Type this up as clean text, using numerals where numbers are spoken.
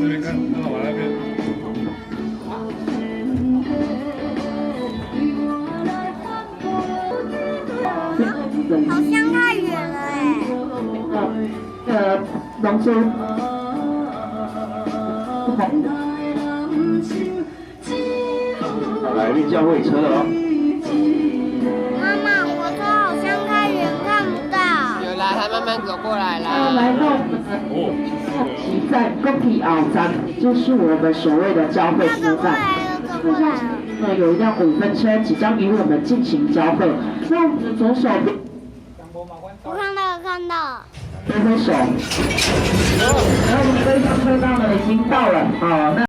这边看，很好玩那边。好像太远了哎。龙珠。来运教会车了哦。妈妈，火车好像太远，看不到。有啦，它慢慢走过来啦。来到集站公体奥站，就是我们所谓的交汇车站。走过来了。那有一辆5分车即将与我们进行交汇。那我们的左手，我看到。挥挥手。然后我们这一辆车道呢已经到了，那。